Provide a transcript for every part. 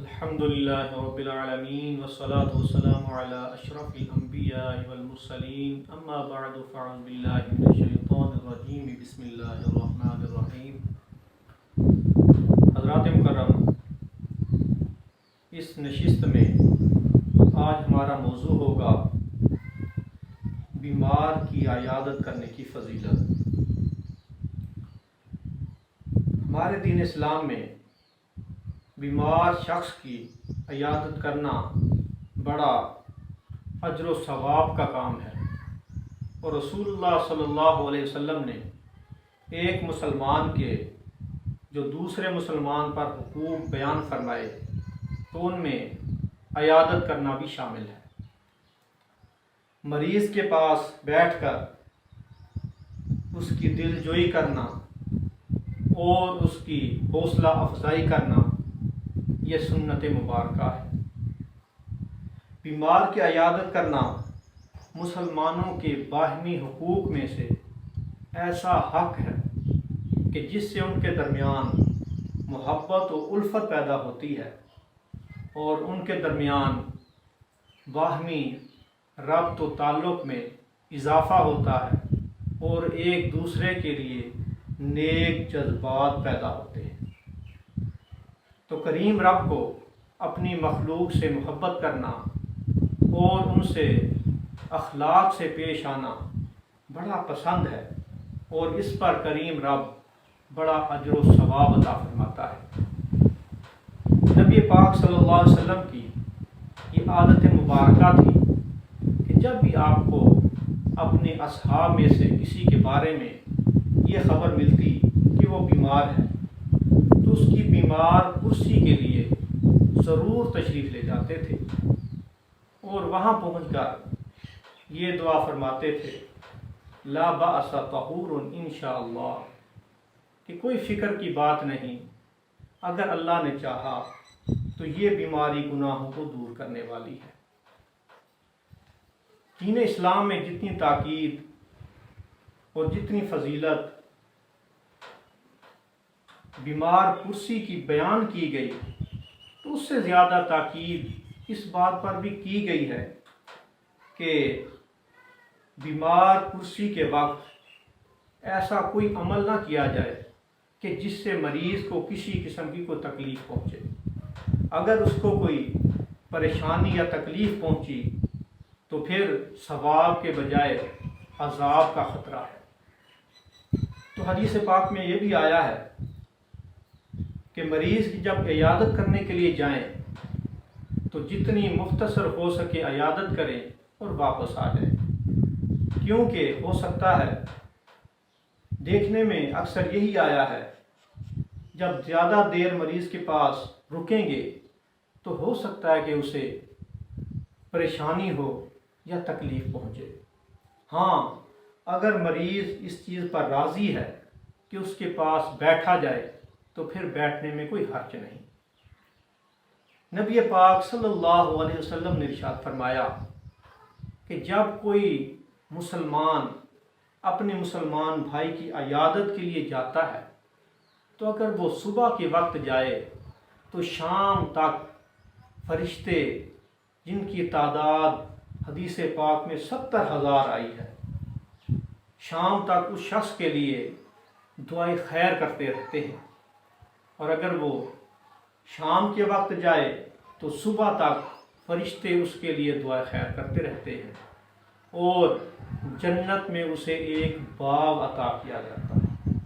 الحمد للہ رب العالمین والصلاة والسلام علی اشرف الانبیاء والمرسلین اما بعد فاعوذ باللہ من الشیطان الرجیم بسم اللہ الرحمن الرحیم۔ حضرات مکرم، اس نشست میں آج ہمارا موضوع ہوگا بیمار کی عیادت کرنے کی فضیلت۔ ہمارے دین اسلام میں بیمار شخص کی عیادت کرنا بڑا اجر و ثواب کا کام ہے، اور رسول اللہ صلی اللہ علیہ وسلم نے ایک مسلمان کے جو دوسرے مسلمان پر حقوق بیان فرمائے تو ان میں عیادت کرنا بھی شامل ہے۔ مریض کے پاس بیٹھ کر اس کی دل جوئی کرنا اور اس کی حوصلہ افزائی کرنا یہ سنت مبارکہ ہے۔ بیمار کی عیادت کرنا مسلمانوں کے باہمی حقوق میں سے ایسا حق ہے کہ جس سے ان کے درمیان محبت و الفت پیدا ہوتی ہے اور ان کے درمیان باہمی ربط و تعلق میں اضافہ ہوتا ہے اور ایک دوسرے کے لیے نیک جذبات پیدا ہوتے ہیں۔ تو کریم رب کو اپنی مخلوق سے محبت کرنا اور ان سے اخلاق سے پیش آنا بڑا پسند ہے، اور اس پر کریم رب بڑا اجر و ثواب عطا فرماتا ہے۔ نبی پاک صلی اللہ علیہ وسلم کی یہ عادت مبارکہ تھی کہ جب بھی آپ کو اپنے اصحاب میں سے کسی کے بارے میں یہ خبر ملتی کہ وہ بیمار ہے تو اس کی بیمار کرسی کے لیے ضرور تشریف لے جاتے تھے، اور وہاں پہنچ کر یہ دعا فرماتے تھے، لا بأس طہور انشاءاللہ، کہ کوئی فکر کی بات نہیں، اگر اللہ نے چاہا تو یہ بیماری گناہوں کو دور کرنے والی ہے۔ دین اسلام میں جتنی تاکید اور جتنی فضیلت بیمار کرسی کی بیان کی گئی، تو اس سے زیادہ تاکید اس بات پر بھی کی گئی ہے کہ بیمار کرسی کے وقت ایسا کوئی عمل نہ کیا جائے کہ جس سے مریض کو کسی قسم کی کوئی تکلیف پہنچے۔ اگر اس کو کوئی پریشانی یا تکلیف پہنچی تو پھر ثواب کے بجائے عذاب کا خطرہ ہے۔ تو حدیث پاک میں یہ بھی آیا ہے کہ مریض کی جب عیادت کرنے کے لیے جائیں تو جتنی مختصر ہو سکے عیادت کریں اور واپس آ جائیں، کیونکہ ہو سکتا ہے، دیکھنے میں اکثر یہی آیا ہے، جب زیادہ دیر مریض کے پاس رکیں گے تو ہو سکتا ہے کہ اسے پریشانی ہو یا تکلیف پہنچے۔ ہاں، اگر مریض اس چیز پر راضی ہے کہ اس کے پاس بیٹھا جائے تو پھر بیٹھنے میں کوئی حرج نہیں۔ نبی پاک صلی اللہ علیہ وسلم نے ارشاد فرمایا کہ جب کوئی مسلمان اپنے مسلمان بھائی کی عیادت کے لیے جاتا ہے تو اگر وہ صبح کے وقت جائے تو شام تک فرشتے، جن کی تعداد حدیث پاک میں 70,000 آئی ہے، شام تک اس شخص کے لیے دعائے خیر کرتے رہتے ہیں، اور اگر وہ شام کے وقت جائے تو صبح تک فرشتے اس کے لیے دعا خیر کرتے رہتے ہیں، اور جنت میں اسے ایک باغ عطا کیا جاتا ہے۔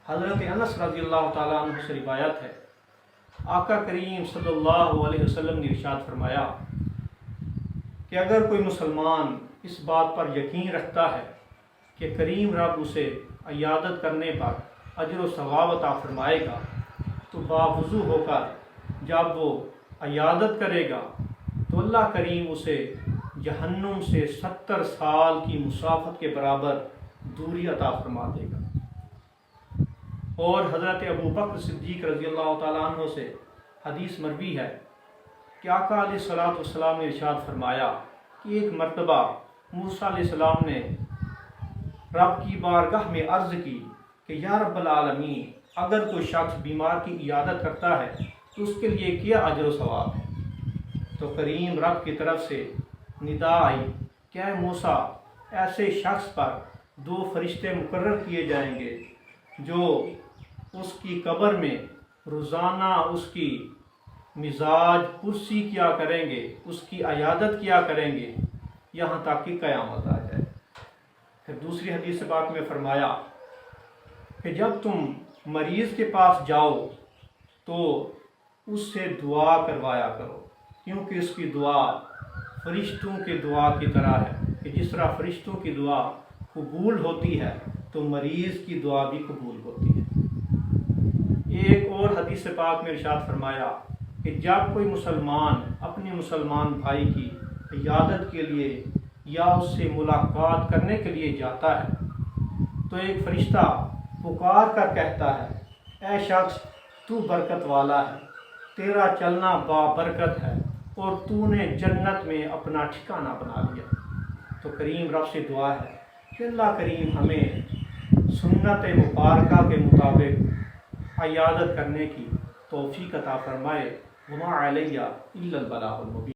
حضرت انس رضی اللہ تعالیٰ عنہ سے روایت ہے، آقا کریم صلی اللہ علیہ وسلم نے ارشاد فرمایا کہ اگر کوئی مسلمان اس بات پر یقین رکھتا ہے کہ کریم رب اسے عیادت کرنے پر اجر و ثواب عطا فرمائے گا تو باوضو ہو کر جب وہ عیادت کرے گا تو اللہ کریم اسے جہنم سے 70 سال کی مسافت کے برابر دوری عطا فرما دے گا۔ اور حضرت ابو بکر صدیق رضی اللہ تعالیٰ عنہ سے حدیث مروی ہے کہ آقا علیہ الصلوۃ والسلام نے ارشاد فرمایا کہ ایک مرتبہ موسیٰ علیہ السلام نے رب کی بارگاہ میں عرض کی کہ یا رب العالمین، اگر کوئی شخص بیمار کی عیادت کرتا ہے تو اس کے لیے کیا اجر و ثواب ہے۔ تو کریم رب کی طرف سے ندا آئی کہ اے موسیٰ، ایسے شخص پر 2 فرشتے مقرر کیے جائیں گے جو اس کی قبر میں روزانہ اس کی مزاج پرسی کیا کریں گے، اس کی عیادت کیا کریں گے یہاں تک کہ قیامت آ جائے۔ پھر دوسری حدیث پاک میں فرمایا کہ جب تم مریض کے پاس جاؤ تو اس سے دعا کروایا کرو، کیونکہ اس کی دعا فرشتوں کی دعا کی طرح ہے کہ جس طرح فرشتوں کی دعا قبول ہوتی ہے تو مریض کی دعا بھی قبول ہوتی ہے۔ ایک اور حدیث پاک میں ارشاد فرمایا کہ جب کوئی مسلمان اپنے مسلمان بھائی کی عیادت کے لیے یا اس سے ملاقات کرنے کے لیے جاتا ہے تو ایک فرشتہ پکار کر کہتا ہے اے شخص تو برکت والا ہے، تیرا چلنا بابرکت ہے اور تو نے جنت میں اپنا ٹھکانہ بنا لیا۔ تو کریم رب سے دعا ہے کہ اللہ کریم ہمیں سنت مبارکہ کے مطابق عیادت کرنے کی توفیق عطا فرمائے۔ وما علیہ الا البلاغ المبین۔